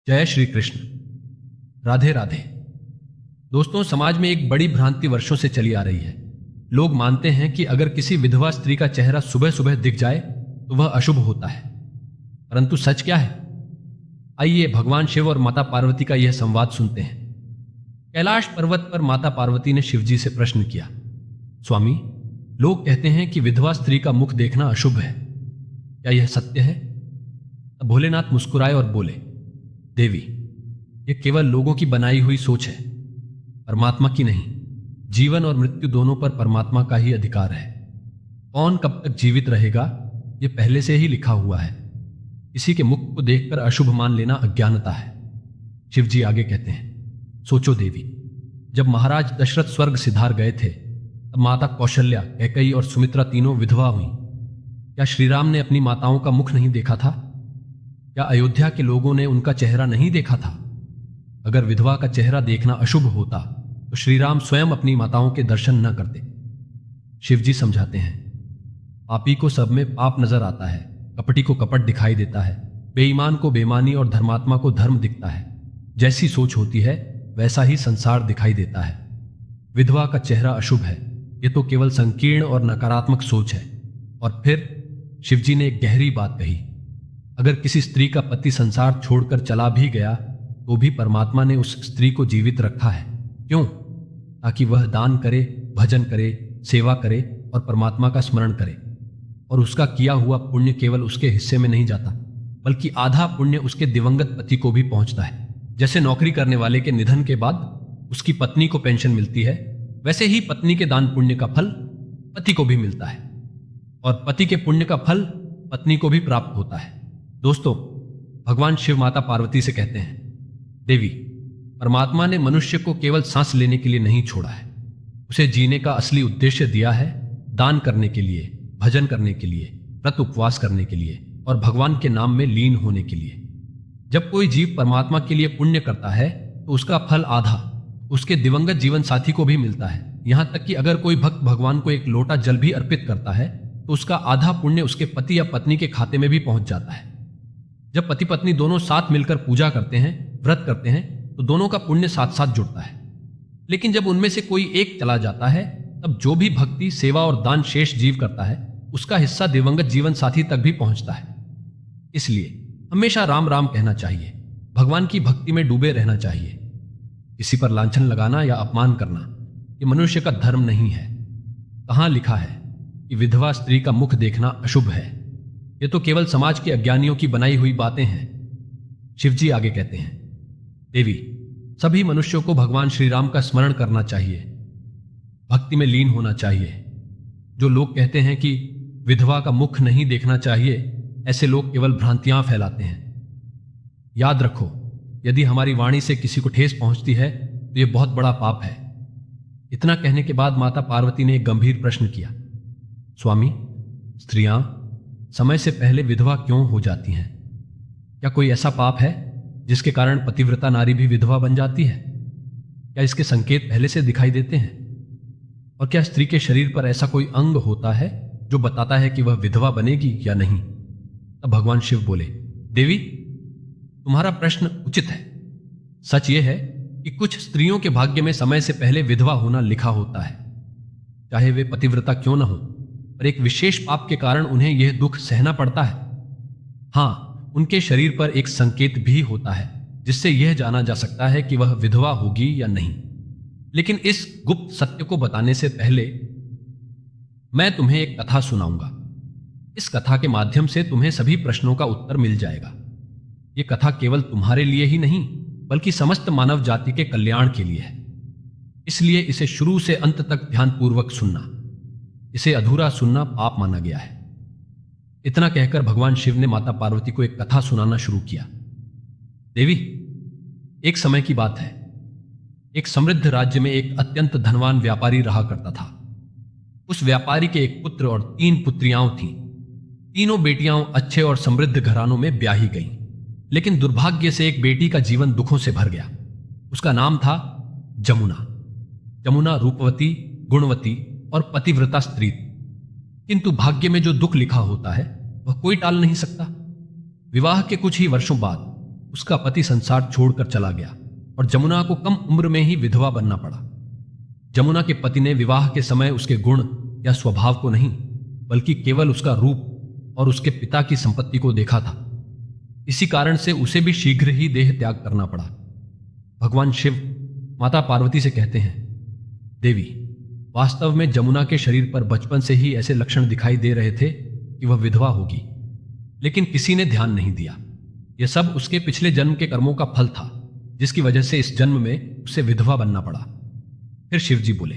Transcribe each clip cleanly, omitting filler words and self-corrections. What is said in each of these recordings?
जय श्री कृष्ण। राधे राधे। दोस्तों, समाज में एक बड़ी भ्रांति वर्षों से चली आ रही है। लोग मानते हैं कि अगर किसी विधवा स्त्री का चेहरा सुबह सुबह दिख जाए तो वह अशुभ होता है। परंतु सच क्या है? आइए भगवान शिव और माता पार्वती का यह संवाद सुनते हैं। कैलाश पर्वत पर माता पार्वती ने शिवजी से प्रश्न किया, स्वामी, लोग कहते हैं कि विधवा स्त्री का मुख देखना अशुभ है, क्या यह सत्य है? तब भोलेनाथ मुस्कुराए और बोले, देवी, यह केवल लोगों की बनाई हुई सोच है, परमात्मा की नहीं। जीवन और मृत्यु दोनों पर परमात्मा का ही अधिकार है। कौन कब तक जीवित रहेगा यह पहले से ही लिखा हुआ है। किसी के मुख को देखकर अशुभ मान लेना अज्ञानता है। शिवजी आगे कहते हैं, सोचो देवी, जब महाराज दशरथ स्वर्ग सिधार गए थे तब माता कौशल्या, कैकेयी और सुमित्रा तीनों विधवा हुई। क्या श्रीराम ने अपनी माताओं का मुख नहीं देखा था? क्या अयोध्या के लोगों ने उनका चेहरा नहीं देखा था? अगर विधवा का चेहरा देखना अशुभ होता तो श्रीराम स्वयं अपनी माताओं के दर्शन न करते। शिवजी समझाते हैं, पापी को सब में पाप नजर आता है, कपटी को कपट दिखाई देता है, बेईमान को बेईमानी और धर्मात्मा को धर्म दिखता है। जैसी सोच होती है वैसा ही संसार दिखाई देता है। विधवा का चेहरा अशुभ है, यह तो केवल संकीर्ण और नकारात्मक सोच है। और फिर शिवजी ने एक गहरी बात कही, अगर किसी स्त्री का पति संसार छोड़कर चला भी गया तो भी परमात्मा ने उस स्त्री को जीवित रखा है। क्यों? ताकि वह दान करे, भजन करे, सेवा करे और परमात्मा का स्मरण करे। और उसका किया हुआ पुण्य केवल उसके हिस्से में नहीं जाता, बल्कि आधा पुण्य उसके दिवंगत पति को भी पहुंचता है। जैसे नौकरी करने वाले के निधन के बाद उसकी पत्नी को पेंशन मिलती है, वैसे ही पत्नी के दान पुण्य का फल पति को भी मिलता है और पति के पुण्य का फल पत्नी को भी प्राप्त होता है। दोस्तों, भगवान शिव माता पार्वती से कहते हैं, देवी, परमात्मा ने मनुष्य को केवल सांस लेने के लिए नहीं छोड़ा है, उसे जीने का असली उद्देश्य दिया है, दान करने के लिए, भजन करने के लिए, व्रत उपवास करने के लिए और भगवान के नाम में लीन होने के लिए। जब कोई जीव परमात्मा के लिए पुण्य करता है तो उसका फल आधा उसके दिवंगत जीवन साथी को भी मिलता है। यहां तक कि अगर कोई भक्त भगवान को एक लोटा जल भी अर्पित करता है तो उसका आधा पुण्य उसके पति या पत्नी के खाते में भी पहुंच जाता है। जब पति पत्नी दोनों साथ मिलकर पूजा करते हैं, व्रत करते हैं, तो दोनों का पुण्य साथ साथ जुड़ता है। लेकिन जब उनमें से कोई एक चला जाता है तब जो भी भक्ति, सेवा और दान शेष जीव करता है उसका हिस्सा दिवंगत जीवन साथी तक भी पहुंचता है। इसलिए हमेशा राम राम कहना चाहिए, भगवान की भक्ति में डूबे रहना चाहिए। किसी पर लांछन लगाना या अपमान करना ये मनुष्य का धर्म नहीं है। कहां लिखा है कि विधवा स्त्री का मुख देखना अशुभ है? ये तो केवल समाज के अज्ञानियों की बनाई हुई बातें हैं। शिवजी आगे कहते हैं, देवी, सभी मनुष्यों को भगवान श्री राम का स्मरण करना चाहिए, भक्ति में लीन होना चाहिए। जो लोग कहते हैं कि विधवा का मुख नहीं देखना चाहिए, ऐसे लोग केवल भ्रांतियां फैलाते हैं। याद रखो, यदि हमारी वाणी से किसी को ठेस पहुंचती है तो यह बहुत बड़ा पाप है। इतना कहने के बाद माता पार्वती ने एक गंभीर प्रश्न किया, स्वामी, स्त्रियां समय से पहले विधवा क्यों हो जाती हैं? क्या कोई ऐसा पाप है जिसके कारण पतिव्रता नारी भी विधवा बन जाती है? क्या इसके संकेत पहले से दिखाई देते हैं? और क्या स्त्री के शरीर पर ऐसा कोई अंग होता है जो बताता है कि वह विधवा बनेगी या नहीं? तब भगवान शिव बोले, देवी, तुम्हारा प्रश्न उचित है। सच यह है कि कुछ स्त्रियों के भाग्य में समय से पहले विधवा होना लिखा होता है, चाहे वे पतिव्रता क्यों न हो, पर एक विशेष पाप के कारण उन्हें यह दुख सहना पड़ता है। हां, उनके शरीर पर एक संकेत भी होता है जिससे यह जाना जा सकता है कि वह विधवा होगी या नहीं। लेकिन इस गुप्त सत्य को बताने से पहले मैं तुम्हें एक कथा सुनाऊंगा। इस कथा के माध्यम से तुम्हें सभी प्रश्नों का उत्तर मिल जाएगा। यह कथा केवल तुम्हारे लिए ही नहीं बल्कि समस्त मानव जाति के कल्याण के लिए है। इसलिए इसे शुरू से अंत तक ध्यानपूर्वक सुनना। इसे अधूरा सुनना पाप माना गया है। इतना कहकर भगवान शिव ने माता पार्वती को एक कथा सुनाना शुरू किया। देवी, एक समय की बात है। एक समृद्ध राज्य में एक अत्यंत धनवान व्यापारी रहा करता था। उस व्यापारी के एक पुत्र और 3 पुत्रियां थीं। तीनों बेटियां अच्छे और समृद्ध घरानों में ब्याही गईं, लेकिन दुर्भाग्य से एक बेटी का जीवन दुखों से भर गया। उसका नाम था जमुना। जमुना रूपवती, गुणवती और पतिव्रता स्त्री। किंतु भाग्य में जो दुख लिखा होता है वह कोई टाल नहीं सकता। विवाह के कुछ ही वर्षों बाद उसका पति संसार छोड़कर चला गया और जमुना को कम उम्र में ही विधवा बनना पड़ा। जमुना के पति ने विवाह के समय उसके गुण या स्वभाव को नहीं, बल्कि केवल उसका रूप और उसके पिता की संपत्ति को देखा था। इसी कारण से उसे भी शीघ्र ही देह त्याग करना पड़ा। भगवान शिव माता पार्वती से कहते हैं, देवी, वास्तव में जमुना के शरीर पर बचपन से ही ऐसे लक्षण दिखाई दे रहे थे कि वह विधवा होगी, लेकिन किसी ने ध्यान नहीं दिया। यह सब उसके पिछले जन्म के कर्मों का फल था, जिसकी वजह से इस जन्म में उसे विधवा बनना पड़ा। फिर शिवजी बोले,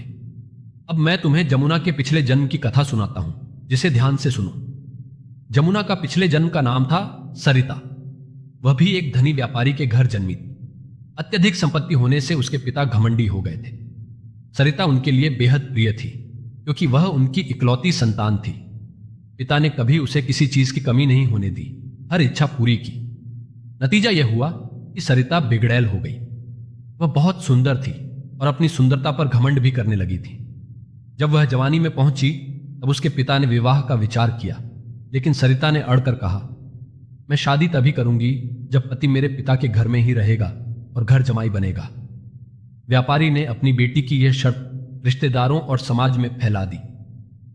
अब मैं तुम्हें जमुना के पिछले जन्म की कथा सुनाता हूं, जिसे ध्यान से सुनो। जमुना का पिछले जन्म का नाम था सरिता। वह भी एक धनी व्यापारी के घर जन्मी थी। अत्यधिक संपत्ति होने से उसके पिता घमंडी हो गए थे। सरिता उनके लिए बेहद प्रिय थी, क्योंकि वह उनकी इकलौती संतान थी। पिता ने कभी उसे किसी चीज की कमी नहीं होने दी, हर इच्छा पूरी की। नतीजा यह हुआ कि सरिता बिगड़ैल हो गई। वह बहुत सुंदर थी और अपनी सुंदरता पर घमंड भी करने लगी थी। जब वह जवानी में पहुंची तब उसके पिता ने विवाह का विचार किया, लेकिन सरिता ने अड़कर कहा, मैं शादी तभी करूंगी जब पति मेरे पिता के घर में ही रहेगा और घर जमाई बनेगा। व्यापारी ने अपनी बेटी की यह शर्त रिश्तेदारों और समाज में फैला दी।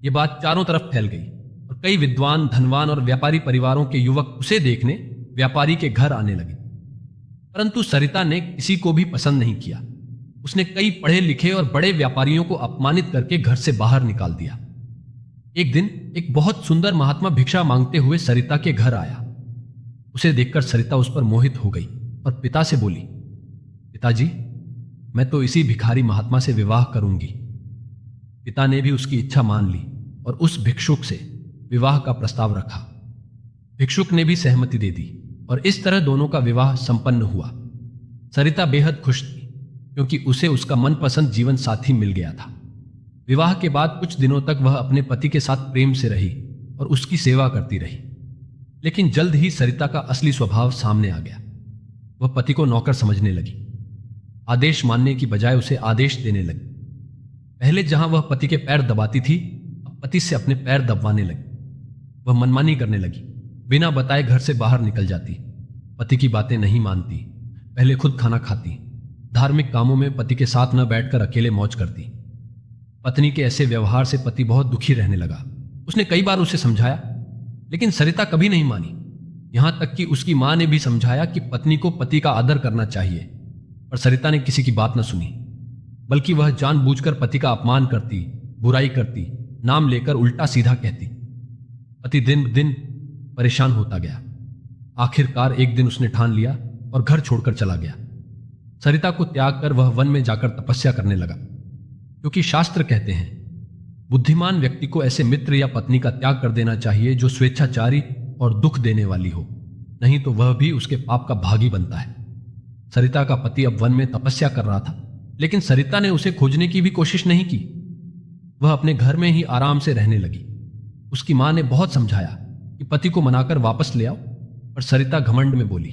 ये बात चारों तरफ फैल गई और कई विद्वान, धनवान और व्यापारी परिवारों के युवक उसे देखने व्यापारी के घर आने लगे। परंतु सरिता ने किसी को भी पसंद नहीं किया। उसने कई पढ़े लिखे और बड़े व्यापारियों को अपमानित करके घर से बाहर निकाल दिया। एक दिन एक बहुत सुंदर महात्मा भिक्षा मांगते हुए सरिता के घर आया। उसे देखकर सरिता उस पर मोहित हो गई और पिता से बोली, पिताजी, मैं तो इसी भिखारी महात्मा से विवाह करूंगी। पिता ने भी उसकी इच्छा मान ली और उस भिक्षुक से विवाह का प्रस्ताव रखा। भिक्षुक ने भी सहमति दे दी और इस तरह दोनों का विवाह संपन्न हुआ। सरिता बेहद खुश थी, क्योंकि उसे उसका मनपसंद जीवन साथी मिल गया था। विवाह के बाद कुछ दिनों तक वह अपने पति के साथ प्रेम से रही और उसकी सेवा करती रही। लेकिन जल्द ही सरिता का असली स्वभाव सामने आ गया। वह पति को नौकर समझने लगी। आदेश मानने की बजाय उसे आदेश देने लगी। पहले जहां वह पति के पैर दबाती थी, अब पति से अपने पैर दबवाने लगी। वह मनमानी करने लगी, बिना बताए घर से बाहर निकल जाती, पति की बातें नहीं मानती, पहले खुद खाना खाती, धार्मिक कामों में पति के साथ न बैठकर अकेले मौज करती। पत्नी के ऐसे व्यवहार से पति बहुत दुखी रहने लगा। उसने कई बार उसे समझाया, लेकिन सरिता कभी नहीं मानी। यहां तक कि उसकी मां ने भी समझाया कि पत्नी को पति का आदर करना चाहिए, पर सरिता ने किसी की बात न सुनी, बल्कि वह जानबूझकर पति का अपमान करती, बुराई करती, नाम लेकर उल्टा सीधा कहती। पति दिन दिन परेशान होता गया। आखिरकार एक दिन उसने ठान लिया और घर छोड़कर चला गया। सरिता को त्याग कर वह वन में जाकर तपस्या करने लगा, क्योंकि शास्त्र कहते हैं, बुद्धिमान व्यक्ति को ऐसे मित्र या पत्नी का त्याग कर देना चाहिए जो स्वेच्छाचारी और दुख देने वाली हो, नहीं तो वह भी उसके पाप का भागी बनता है। सरिता का पति अब वन में तपस्या कर रहा था, लेकिन सरिता ने उसे खोजने की भी कोशिश नहीं की। वह अपने घर में ही आराम से रहने लगी। उसकी मां ने बहुत समझाया कि पति को मनाकर वापस ले आओ, पर सरिता घमंड में बोली,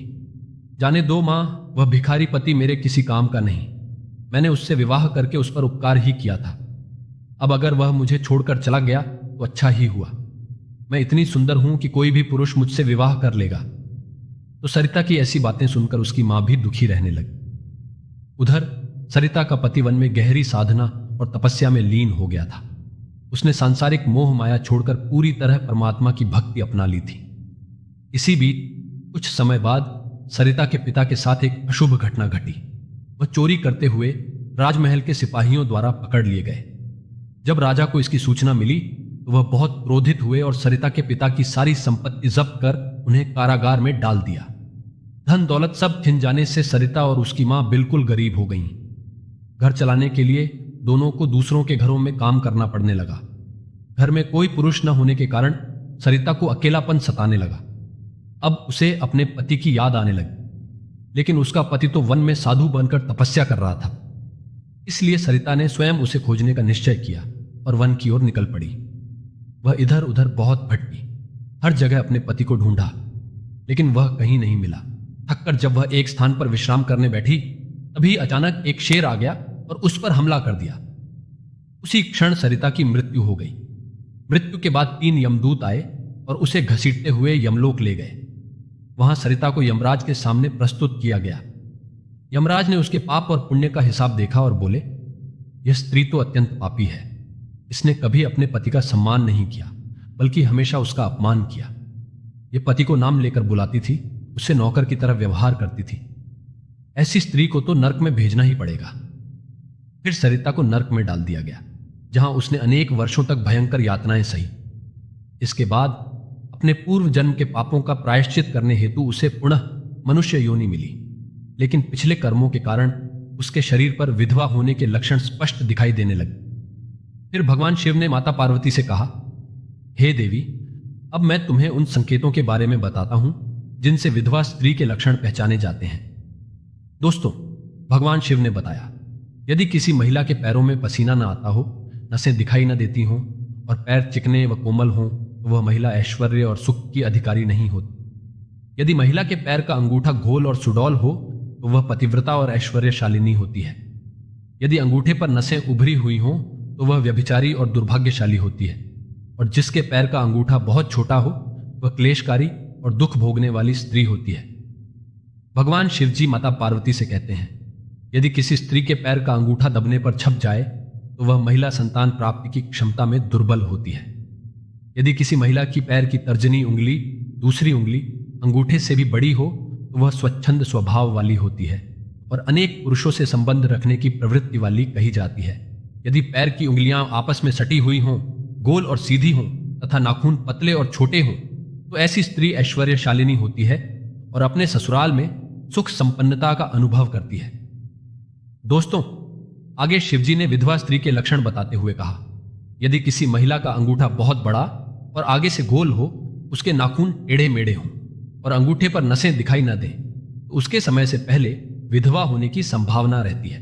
जाने दो मां, वह भिखारी पति मेरे किसी काम का नहीं। मैंने उससे विवाह करके उस पर उपकार ही किया था। अब अगर वह मुझे छोड़कर चला गया तो अच्छा ही हुआ। मैं इतनी सुंदर हूं कि कोई भी पुरुष मुझसे विवाह कर लेगा। तो सरिता की ऐसी बातें सुनकर उसकी मां भी दुखी रहने लगी। उधर सरिता का पति वन में गहरी साधना और तपस्या में लीन हो गया था। उसने सांसारिक मोह माया छोड़कर पूरी तरह परमात्मा की भक्ति अपना ली थी। इसी बीच कुछ समय बाद सरिता के पिता के साथ एक अशुभ घटना घटी। वह चोरी करते हुए राजमहल के सिपाहियों द्वारा पकड़ लिए गए। जब राजा को इसकी सूचना मिली तो वह बहुत क्रोधित हुए और सरिता के पिता की सारी संपत्ति जब्त कर उन्हें कारागार में डाल दिया। धन दौलत सब छिन जाने से सरिता और उसकी मां बिल्कुल गरीब हो गईं। घर चलाने के लिए दोनों को दूसरों के घरों में काम करना पड़ने लगा। घर में कोई पुरुष न होने के कारण सरिता को अकेलापन सताने लगा। अब उसे अपने पति की याद आने लगी, लेकिन उसका पति तो वन में साधु बनकर तपस्या कर रहा था। इसलिए सरिता ने स्वयं उसे खोजने का निश्चय किया और वन की ओर निकल पड़ी। वह इधर उधर बहुत भटकी, हर जगह अपने पति को ढूंढा, लेकिन वह कहीं नहीं मिला। थककर जब वह एक स्थान पर विश्राम करने बैठी, तभी अचानक एक शेर आ गया और उस पर हमला कर दिया। उसी क्षण सरिता की मृत्यु हो गई। मृत्यु के बाद 3 यमदूत आए और उसे घसीटते हुए यमलोक ले गए। वहां सरिता को यमराज के सामने प्रस्तुत किया गया। यमराज ने उसके पाप और पुण्य का हिसाब देखा और बोले, यह स्त्री तो अत्यंत पापी है। इसने कभी अपने पति का सम्मान नहीं किया, बल्कि हमेशा उसका अपमान किया। यह पति को नाम लेकर बुलाती थी, उससे नौकर की तरह व्यवहार करती थी। ऐसी स्त्री को तो नरक में भेजना ही पड़ेगा। फिर सरिता को नरक में डाल दिया गया, जहां उसने अनेक वर्षों तक भयंकर यातनाएं सही। इसके बाद अपने पूर्व जन्म के पापों का प्रायश्चित करने हेतु उसे पुनः मनुष्य योनि मिली, लेकिन पिछले कर्मों के कारण उसके शरीर पर विधवा होने के लक्षण स्पष्ट दिखाई देने लगे। फिर भगवान शिव ने माता पार्वती से कहा, हे देवी, अब मैं तुम्हें उन संकेतों के बारे में बताता हूं जिनसे विधवा स्त्री के लक्षण पहचाने जाते हैं। दोस्तों, भगवान शिव ने बताया, यदि किसी महिला के पैरों में पसीना न आता हो, नसें दिखाई न देती हों और पैर चिकने व कोमल हों, तो वह महिला ऐश्वर्य और सुख की अधिकारी नहीं होती। यदि महिला के पैर का अंगूठा गोल और सुडौल हो, तो वह पतिव्रता और ऐश्वर्यशालिनी होती है। यदि अंगूठे पर नसें उभरी हुई हों, तो वह व्यभिचारी और दुर्भाग्यशाली होती है। और जिसके पैर का अंगूठा बहुत छोटा हो, वह क्लेशकारी और दुख भोगने वाली स्त्री होती है। भगवान शिवजी माता पार्वती से कहते हैं, यदि किसी स्त्री के पैर का अंगूठा दबने पर छप जाए, तो वह महिला संतान प्राप्ति की क्षमता में दुर्बल होती है। यदि किसी महिला की पैर की तर्जनी उंगली, दूसरी उंगली अंगूठे से भी बड़ी हो, तो वह स्वच्छंद स्वभाव वाली होती है और अनेक पुरुषों से संबंध रखने की प्रवृत्ति वाली कही जाती है। यदि पैर की उंगलियां आपस में सटी हुई हों, गोल और सीधी हों तथा नाखून पतले और छोटे हों, तो ऐसी स्त्री ऐश्वर्यशालिनी होती है और अपने ससुराल में सुख संपन्नता का अनुभव करती है। दोस्तों, आगे शिवजी ने विधवा स्त्री के लक्षण बताते हुए कहा, यदि किसी महिला का अंगूठा बहुत बड़ा और आगे से गोल हो, उसके नाखून टेढ़े मेढ़े हों और अंगूठे पर नसें दिखाई न दें, तो उसके समय से पहले विधवा होने की संभावना रहती है।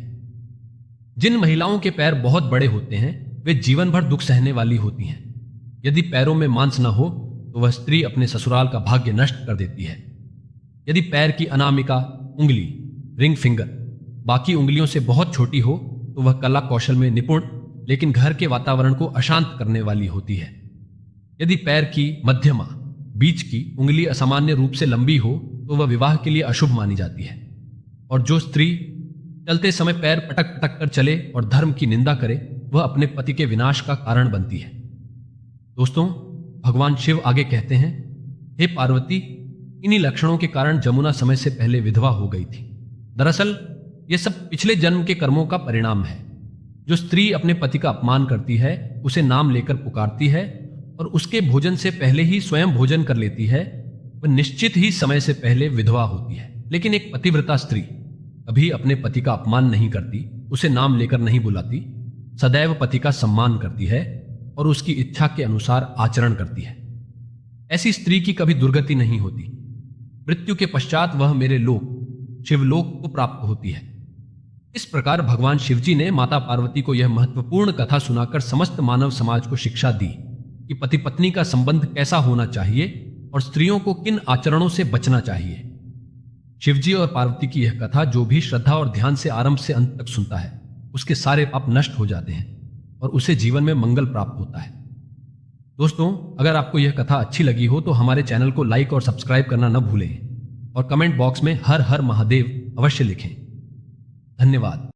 जिन महिलाओं के पैर बहुत बड़े होते हैं, वे जीवन भर दुख सहने वाली होती हैं। यदि पैरों में मांस न हो, तो वह स्त्री अपने ससुराल का भाग्य नष्ट कर देती है। यदि पैर की अनामिका उंगली, रिंग फिंगर, बाकी उंगलियों से बहुत छोटी हो, तो वह कला कौशल में निपुण लेकिन घर के वातावरण को अशांत करने वाली होती है। यदि पैर की मध्यमा, बीच की उंगली असामान्य रूप से लंबी हो, तो वह विवाह के लिए अशुभ मानी जाती है। और जो स्त्री चलते समय पैर पटक पटक कर चले और धर्म की निंदा करे, वह अपने पति के विनाश का कारण बनती है। दोस्तों, भगवान शिव आगे कहते हैं, हे पार्वती, इन्हीं लक्षणों के कारण जमुना समय से पहले विधवा हो गई थी। दरअसल यह सब पिछले जन्म के कर्मों का परिणाम है। जो स्त्री अपने पति का अपमान करती है, उसे नाम लेकर पुकारती है और उसके भोजन से पहले ही स्वयं भोजन कर लेती है, वह निश्चित ही समय से पहले विधवा होती है। लेकिन एक पतिव्रता स्त्री कभी अपने पति का अपमान नहीं करती, उसे नाम लेकर नहीं बुलाती, सदैव पति का सम्मान करती है और उसकी इच्छा के अनुसार आचरण करती है। ऐसी स्त्री की कभी दुर्गति नहीं होती। मृत्यु के पश्चात वह मेरे लोक शिवलोक को प्राप्त होती है। इस प्रकार भगवान शिवजी ने माता पार्वती को यह महत्वपूर्ण कथा सुनाकर समस्त मानव समाज को शिक्षा दी कि पति पत्नी का संबंध कैसा होना चाहिए और स्त्रियों को किन आचरणों से बचना चाहिए। शिवजी और पार्वती की यह कथा जो भी श्रद्धा और ध्यान से आरंभ से अंत तक सुनता है, उसके सारे पाप नष्ट हो जाते हैं और उसे जीवन में मंगल प्राप्त होता है। दोस्तों, अगर आपको यह कथा अच्छी लगी हो तो हमारे चैनल को लाइक और सब्सक्राइब करना न भूलें और कमेंट बॉक्स में हर हर महादेव अवश्य लिखें। धन्यवाद।